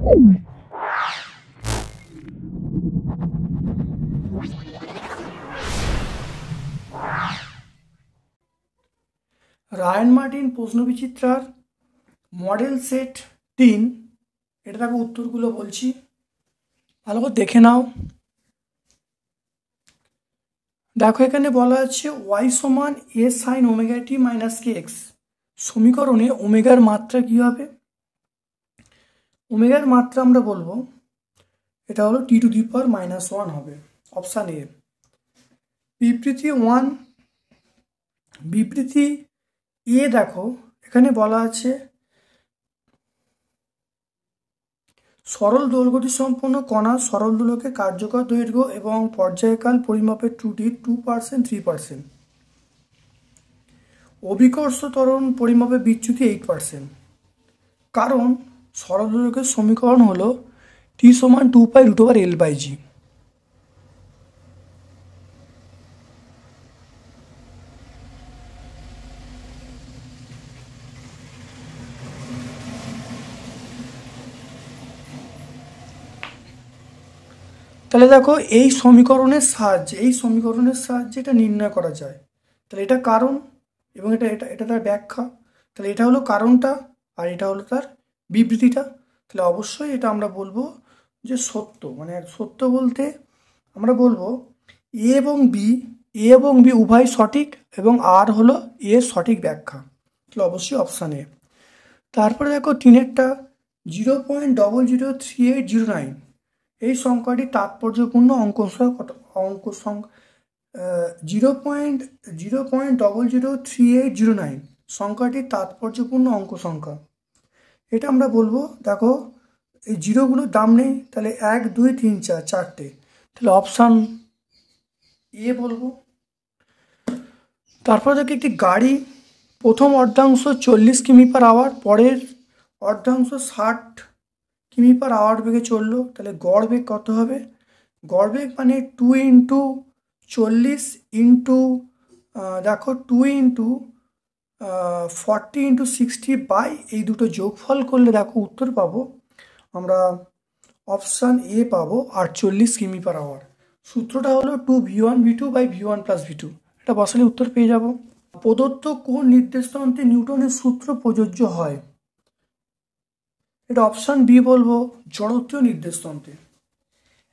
Ryan Martin প্রশ্নবিচিত্রার model set 3, এটা দেখো উত্তরগুলো বলছি, ভালো করে দেখে নাও। দেখো এখানে বলা আছে ওয়াই সমান এ সাইন ওমেগা টি মাইনাস কে এক্স। সমীকরণে ওমেগার মাত্রা কী হবে? ওমেগার মাত্রা আমরা বলবো এটা হলো টি টু দি পাওয়ার -1 হবে, অপশান এ। বিবৃতি এ দেখো এখানে বলা আছে সরল দৈর্ঘ্যটি সম্পন্ন কণা সরল দোলকের কার্যকর দৈর্ঘ্য এবং পর্যায়কাল পরিমাপের ত্রুটি 2%, 3%। অভিকর্ষ ত্বরণ পরিমাপের বিচ্যুতি 8%। কারণ সরল দোলকের সমীকরণ হলো টি সমান 2π√L/g। তাহলে দেখো এই সমীকরণের সাহায্যে এটা নির্ণয় করা যায়। তাহলে এটা কারণ এবং এটা এটা এটা তার ব্যাখ্যা। তাহলে এটা হলো কারণটা আর এটা হলো তার বিবৃতিটা। তাহলে অবশ্যই এটা আমরা বলবো যে সত্য, মানে সত্য বলতে আমরা বলবো এ এবং বি উভয় সঠিক এবং আর হলো এর সঠিক ব্যাখ্যা। তাহলে অবশ্যই অপশান এ। তারপরে দেখো 3-এরটা 0.003809 এই সংখ্যাটি তাৎপর্যপূর্ণ অঙ্ক সংখ্যা 0.003809 সংখ্যাটি তাৎপর্যপূর্ণ অঙ্ক সংখ্যা। এটা আমরা বলবো দেখো এই জিরোগুলোর দাম নেই, তাহলে 1 2 3 4 চারটে, তাহলে অপশান এ বলবো। তারপর দেখো একটি গাড়ি প্রথম অর্ধাংশ 40 কিমি/আওয়ার, পরের অর্ধাংশ 60 কিমি/আওয়ার বেগে চললো, তাহলে গড় বেগ কত হবে? গড় বেগ মানে 2 × 40 ইন্টু দেখো 2 × 40 × 60 বাই এই দুটো যোগফল করলে দেখো উত্তর পাবো আমরা অপশান এ পাবো 48 কিমি/আওয়ার। সূত্রটা হলো 2v1v2/v1 + v2, এটা বসালে উত্তর পেয়ে যাব। প্রদত্ত কোন নির্দেশান্তে নিউটনের সূত্র প্রযোজ্য হয়? এটা অপশান বি বলবো, জড়ত্বীয় নির্দেশান্তে।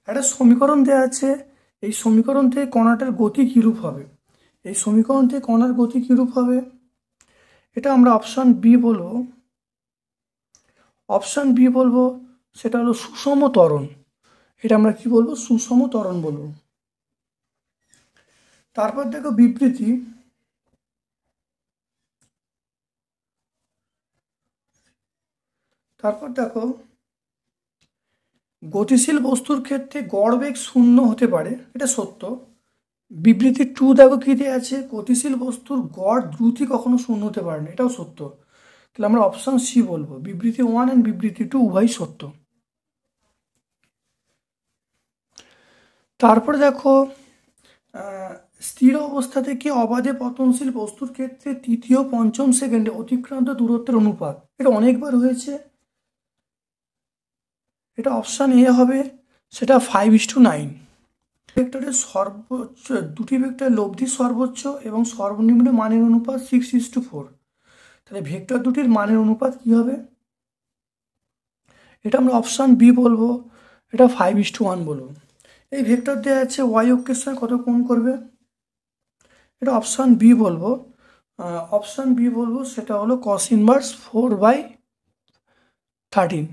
একটা সমীকরণ দেওয়া আছে, এই সমীকরণ থেকে কণাটার গতি কীরূপ হবে? এটা আমরা অপশান বি বলবো, সেটা হলো সুষম ত্বরণ। এটা আমরা কি বলবো? সুষম ত্বরণ বলবো। তারপর দেখো বিবৃতি, তারপর দেখো গতিশীল বস্তুর ক্ষেত্রে গড় বেগ 0 হতে পারে, এটা সত্য। বিবৃতি 2 দেখো কি দিয়ে আছে, গতিশীল বস্তুর গড় দ্রুতি কখনো 0 হতে পারে না, এটাও সত্য। তাহলে আমরা অপশান সি বলবো, বিবৃতি 1 এবং বিবৃতি 2 উভয়ই সত্য। তারপরে দেখো স্থির অবস্থা থেকে অবাধে পতনশীল বস্তুর ক্ষেত্রে তৃতীয় পঞ্চম সেকেন্ডে অতিক্রান্ত দূরত্বের অনুপাত, এটা অনেকবার হয়েছে, এটা অপশান এ হবে, সেটা 5:9। ভেক্টরের সর্বোচ্চ দুটি ভেক্টরের লব্ধি সর্বোচ্চ এবং সর্বনিম্ন মানের অনুপাত 6:4। তাহলে ভেক্টর দুটির মানের অনুপাত কি হবে? এটা আমরা অপশান বি বলবো, এটা 5:1 বলবো। এই ভেক্টর দেওয়া আছে ওয়াই অক্ষের সঙ্গে কত কোণ করবে? এটা অপশান বি বলবো, সেটা হলো cos ইনভার্স 4/13।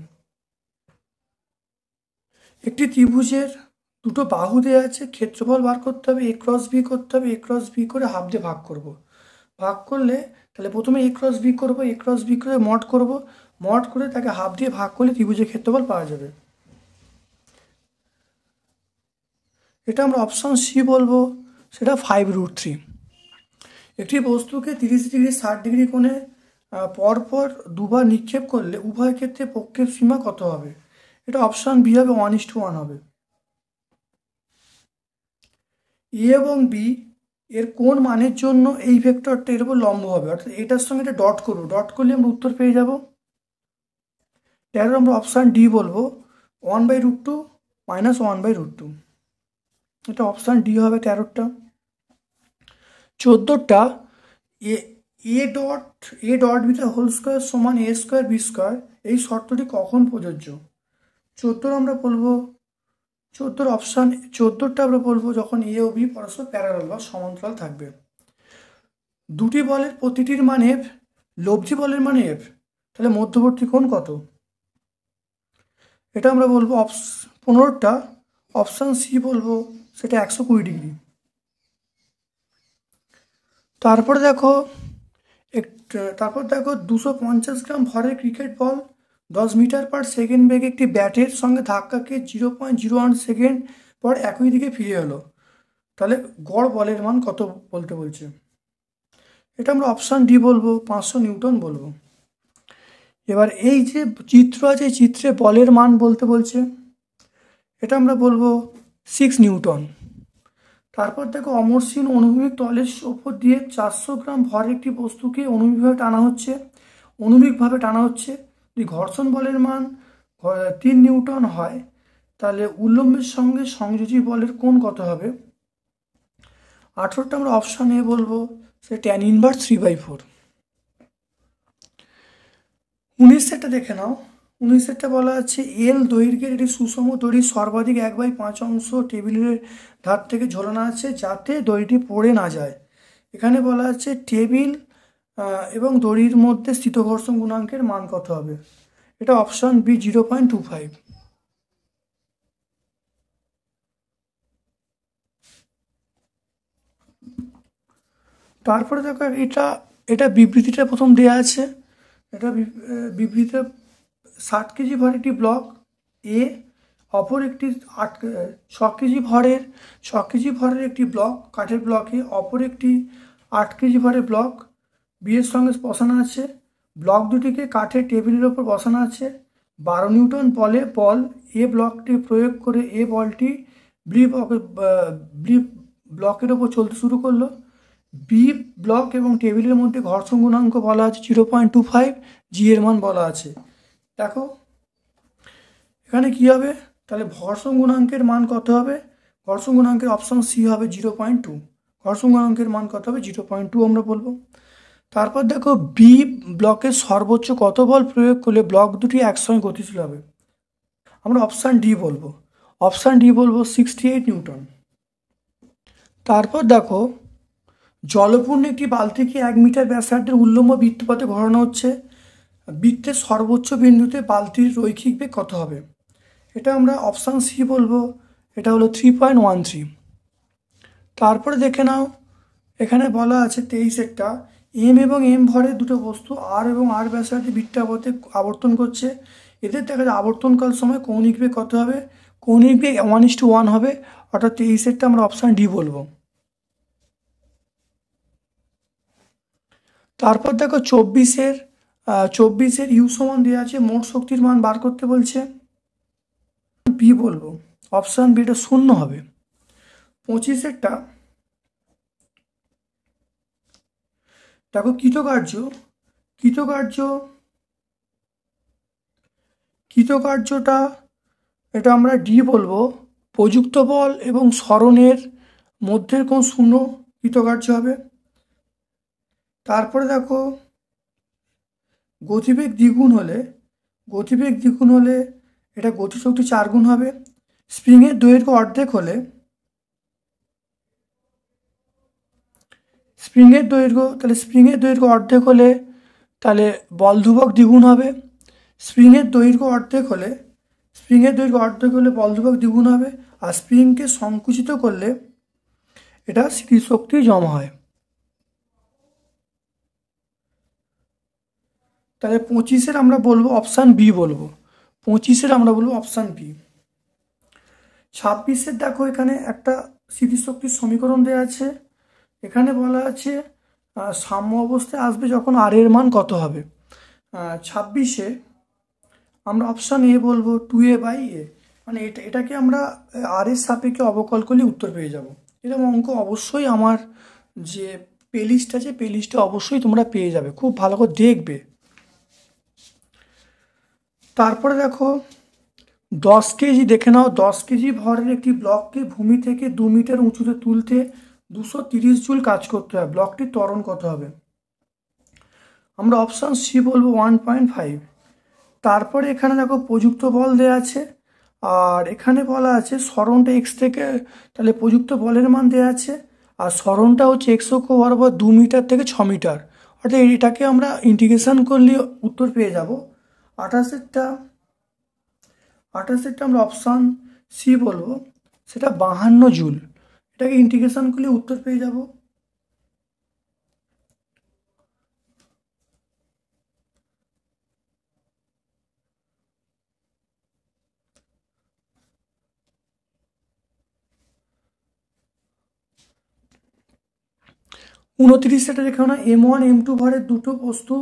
একটি ত্রিভুজের দুটো বাহু দেওয়া আছে, ক্ষেত্রফল বার করতে হবে, a × b করতে হবে, a × b করে হাফ দিয়ে ভাগ করব। ভাগ করলে তাহলে প্রথমে a × b করবো, a × b করে মড করে তাকে হাফ দিয়ে ভাগ করলে ত্রিভুজের ক্ষেত্রফল পাওয়া যাবে। এটা আমরা অপশান সি বলবো, সেটা 5√3। একটি বস্তুকে 30 ডিগ্রি 60 ডিগ্রি কোণে পরপর দুবার নিক্ষেপ করলে উভয় ক্ষেত্রে প্রক্ষেপ সীমা কত হবে? এটা অপশান বি হবে, 1:1 হবে। এ এবং বি এর কোন মানের জন্য এই ভেক্টরটা এর উপর লম্ব হবে, অর্থাৎ এটার সঙ্গে এটা ডট করবো, ডট করলে আমরা উত্তর পেয়ে যাব। 13 আমরা অপশান ডি বলবো 1/√2 মাইনাস 1/√2, এটা অপশান ডি হবে 13টা। 14টা A dot B the whole square সমান এ স্কোয়ার বি স্কোয়ার, এই শর্তটি কখন প্রযোজ্য? 14 আমরা বলবো 14টা আমরা বলবো যখন এ ও বি পরস্পর প্যারালাল বা সমান্তরাল থাকবে। দুটি বলের প্রতিটির মান এফ, লব্ধি বলের মান এফ, তাহলে মধ্যবর্তী কোণ কত? এটা আমরা বলবো 15টা অপশান সি বলবো, সেটা 120 ডিগ্রি। তারপর দেখো 250 গ্রাম ভরের cricket ball 10 metre per second বেগে একটি ব্যাটের সঙ্গে ধাক্কাকে 0.01 সেকেন্ড পর একই দিকে ফিরে এলো, তাহলে গড় বলের মান কত বলতে বলছে? এটা আমরা অপশান ডি বলবো, 500 নিউটন বলবো। এবার এই যে চিত্র আছে, চিত্রে বলের মান বলতে বলছে, এটা আমরা বলবো 6 নিউটন। তারপর দেখো অমসৃণ অনুভূমিক তলের ওপর দিয়ে 400 গ্রাম ভরের একটি বস্তুকে অনুভূমিকভাবে টানা হচ্ছে। যদি ঘর্ষণ বলের মান 3 নিউটন হয়, তাহলে উল্লম্বের সঙ্গে সংযোজী বলের কোণ কত হবে? 18টা আমরা অপশান এ বলবো, সে tan ইনভার্স 3/4। 19টা দেখে নাও। 19টা বলা আছে এল দৈর্ঘ্যের একটি সুষম দড়ি সর্বাধিক 1/5 অংশ টেবিলের ধার থেকে ঝোলানো আছে যাতে দড়িটি পড়ে না যায়। এখানে বলা আছে টেবিল এবং দড়ির মধ্যে স্থিত ঘর্ষণ গুণাঙ্কের মান কত হবে? এটা অপশান বি 0.25। তারপরে দেখো এটা বিবৃতিটা প্রথম দেওয়া আছে। এটা বিবৃতিতে 60 কেজি ভরের একটি ব্লক এ অপর একটি 6 কেজি ভরের একটি ব্লক কাঠের ব্লকে অপর একটি 8 কেজি ভরের ব্লক বি এর সঙ্গে বসানো আছে। ব্লক দুটিকে কাঠের টেবিলের ওপর বসানো আছে। 12 নিউটন বল এ ব্লকটি প্রয়োগ করে এ বলটি বি ব্লকের ওপর চলতে শুরু করলো। বি ব্লক এবং টেবিলের মধ্যে ঘর্ষণ গুণাঙ্ক বলা আছে 0.25, জি এর মান বলা আছে। দেখো এখানে কি হবে, তাহলে ঘর্ষণ গুণাঙ্কের মান কত হবে? ঘর্ষণ গুণাঙ্কের অপশান সি হবে 0.2। ঘর্ষণ গুণাঙ্কের মান কত হবে? 0.2 আমরা বলবো। তারপর দেখো বি ব্লকের সর্বোচ্চ কত বল প্রয়োগ করলে ব্লক দুটি একসঙ্গে গতিশীল হবে? আমরা অপশান ডি বলবো। 68 নিউটন। তারপর দেখো জলপূর্ণ একটি বালতিকে 1 মিটার ব্যাসার্ধের উল্লম্ব বৃত্তপথে ঘোরানো হচ্ছে। বৃত্তের সর্বোচ্চ বিন্দুতে বালতির রৈখিক বেগ কত হবে? এটা আমরা অপশান সি বলবো, এটা হলো 3.13। তারপরে দেখে নাও এখানে বলা আছে 23টা এম এবং এম ভরের দুটো বস্তু আর এবং আর ব্যাসার্ধে বৃত্তপথে আবর্তন করছে। এদের দেখা যায় আবর্তনকাল সময় কৌণিক বেগ কত হবে? কৌণিক বেগ 1:1 হবে, অর্থাৎ 23টা আমরা অপশান ডি বলবো। তারপর দেখো 24-এর ইউ সমান দেওয়া আছে, মোট শক্তির মান বার করতে বলছে, বি বলবো। অপশান বি, এটা 0 হবে। 25-এরটা দেখো কৃতকার্যটা এটা আমরা ডি বলবো। প্রযুক্ত বল এবং সরণের মধ্যের কোণ 0 কৃতকার্য হবে। তারপরে দেখো গতিবেগ দ্বিগুণ হলে এটা গতিশক্তি 4 গুণ হবে। স্প্রিংয়ের দৈর্ঘ্য অর্ধেক হলে স্প্রিংয়ের দৈর্ঘ্য অর্ধেক হলে তাহলে বল ধ্রুবক দ্বিগুণ হবে। স্প্রিংয়ের দৈর্ঘ্য অর্ধেক হলে বল ধ্রুবক দ্বিগুণ হবে। আর স্প্রিংকে সংকুচিত করলে এটা স্থিতিশক্তি জমা হয়। তাহলে 25-এর আমরা বলবো অপশান বি বলবো। 26-এর দেখো এখানে একটা স্থিতিশক্তির সমীকরণ দেওয়া আছে। এখানে বলা আছে সাম্য অবস্থায় আসবে যখন আর এর মান কত হবে? 26-এ আমরা অপশান এ বলবো 2a/a, মানে এটাকে আমরা আর এর সাপেক্ষে অবকল করলে উত্তর পেয়ে যাব। এরকম অঙ্ক অবশ্যই আমার যে প্লেলিস্ট আছে প্লেলিস্টে অবশ্যই তোমরা পেয়ে যাবে, খুব ভালো করে দেখবে। তারপরে দেখো 10 কেজি দেখে নাও, 10 কেজি ভরের একটি ব্লককে ভূমি থেকে 2 মিটার উঁচুতে তুলতে 230 জুল কাজ করতে হয়, ব্লকটির ত্বরণ কত হবে? আমরা অপশান সি বলবো 1.5। তারপরে এখানে দেখো প্রযুক্ত বল দেওয়া আছে, আর এখানে বলা আছে সরণটা এক্স থেকে, তাহলে প্রযুক্ত বলের মান দেওয়া আছে, আর সরণটা হচ্ছে এক্স অক্ষ বরাবর 2 মিটার থেকে 6 মিটার, অর্থাৎ এটাকে আমরা ইন্টিগ্রেশন করলে উত্তর পেয়ে যাব 28। 28 আমরা অপশান সি বলবো, সেটা 52 জুল, এটাকে ইন্টিগ্রেশন করলে উত্তর পেয়ে যাব 29। এটা দেখো না, M1 M2 ভরের দুটো বস্তু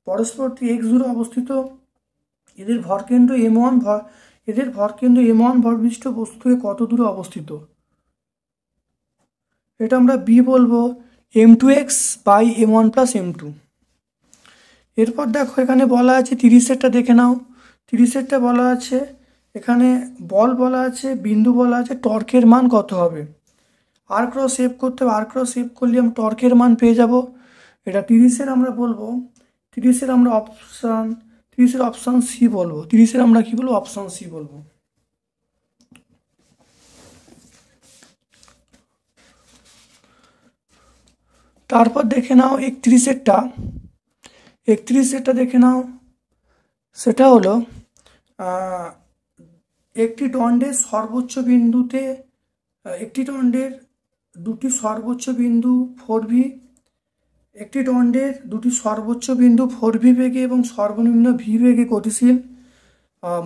পরস্পর x দূরে অবস্থিত, এদের ভরকেন্দ্র M1 ভরবিশিষ্ট বস্তু থেকে কত দূরে অবস্থিত? এটা আমরা বি বলবো M2x by M1 plus M2। এরপর দেখো এখানে বলা আছে 30 দেখে নাও, 30 বলা আছে, এখানে বল বলা আছে, বিন্দু বলা আছে, টর্কের মান কত হবে? আর ক্রস সেভ করতে হবে, আর ক্রস সেভ করলে আমরা টর্কের মান পেয়ে যাব। এটা 30 আমরা বলবো, 30 আমরা অপশান সি বলবো, 30 আমরা কি বলবো? অপশান সি বলবো। তারপর দেখে নাও 31 দেখে নাও, সেটা হলো একটি দণ্ডের সর্বোচ্চ বিন্দুতে, একটি দণ্ডের দুটি সর্বোচ্চ বিন্দু 4V, একটি দণ্ডের দুটি সর্বোচ্চ বিন্দু 4V বেগে এবং সর্বনিম্ন V বেগে গতিশীল,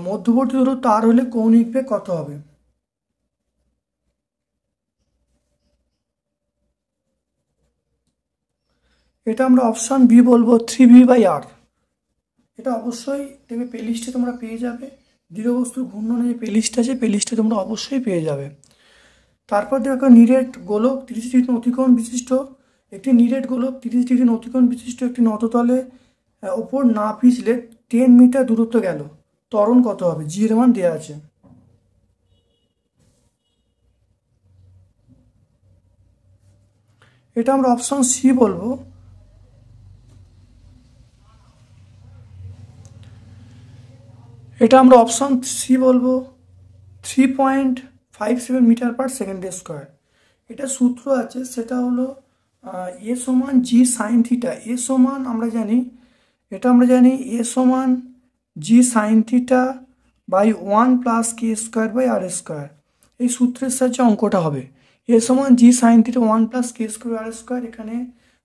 মধ্যবর্তী দূরত্ব আর হলে কৌণিক বেগ কত হবে? এটা আমরা অপশান বি বলবো 3V/r। এটা অবশ্যই দেখবে প্লেলিস্টে তোমরা পেয়ে যাবে, দৃঢ়বস্তুর ঘূর্ণনে যে প্লেলিস্ট আছে, প্লেলিস্টে তোমরা অবশ্যই পেয়ে যাবে। তারপর দেখো নিরেট গোলক 30 ডিগ্রি অতিকোণ বিশিষ্ট, একটি নিরেট গোলক 30 ডিগ্রি অতিকোণ বিশিষ্ট একটি নততলে ওপর না পিছলে 10 মিটার দূরত্ব গেল, ত্বরণ কত হবে? জি এর মান দেওয়া আছে। এটা আমরা অপশান সি বলবো, এটা আমরা অপশান সি বলবো 3.57 মিটার পার সেকেন্ড স্কোয়ার। এটা সূত্র আছে, সেটা হলো এ সমান জি সাইন থিটা, এ সমান আমরা জানি, এটা আমরা জানি এ সমান g sine theta by 1 plus k square by r square. এই সূত্রের সাহায্যে অঙ্কটা হবে এ সমান g sine theta 1 plus k square r square. এখানে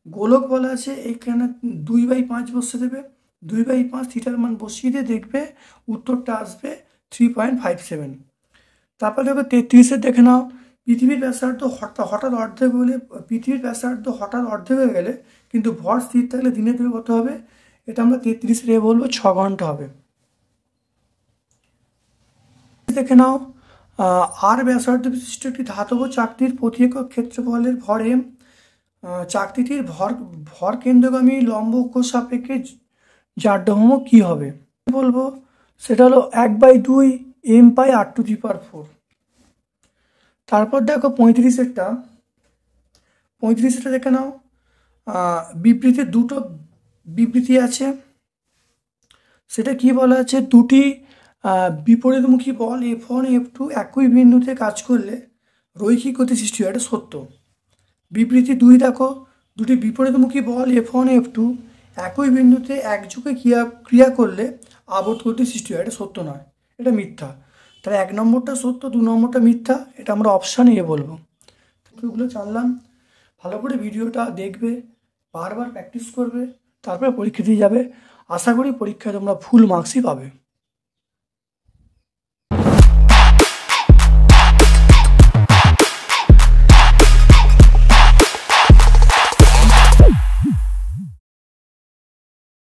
গোলক বলা আছে, এখানে 2/5 বসিয়ে দেবে, 2/5 থিটার মান বসিয়ে দিয়ে দেখবে উত্তরটা আসবে 3.57। তারপর দেখো 33 দেখে নাও, পৃথিবীর ব্যাসার্ধ হঠাৎ অর্ধেক হলে, পৃথিবীর ব্যাসার্ধ হঠাৎ অর্ধেক হয়ে গেলে কিন্তু ভর স্থির থাকলে দিনে দিনে কত হবে? এটা আমরা 33 বলবো 6 ঘন্টা হবে। দেখে নাও, আর ব্যাসার্ধ বিশিষ্ট একটি ধাতব চাকতির প্রতি একক ক্ষেত্রফলের ভর m, চাকতিটির ভর কেন্দ্রগামী লম্ব অক্ষ সাপেক্ষে জাড্যভ্রম কি হবে? বলবো সেটা হলো 1/2 m পাই r⁴। তারপর দেখো 35 দেখে নাও, বিবৃতির দুটো বিবৃতি আছে, সেটা কি বলা আছে? দুটি বিপরীতমুখী বল F1 F2 একই বিন্দুতে কাজ করলে রৈখিক গতি সৃষ্টি হয়, এটা সত্য। বিবৃতি 2 দেখো, দুটি বিপরীতমুখী বল F1 F2 একই বিন্দুতে একযোগে ক্রিয়া করলে আবর্ত গতি সৃষ্টি হয়, এটা সত্য নয়, এটা মিথ্যা। তাহলে 1 নম্বরটা সত্য, 2 নম্বরটা মিথ্যা, এটা আমরা অপশান এ বলবো। এগুলো জানলাম, ভালো করে ভিডিওটা দেখবে, বারবার প্র্যাকটিস করবে, তারপরে পরীক্ষা দিয়ে যাবে। আশা করি পরীক্ষায় তোমরা ফুল মার্কসই পাবে।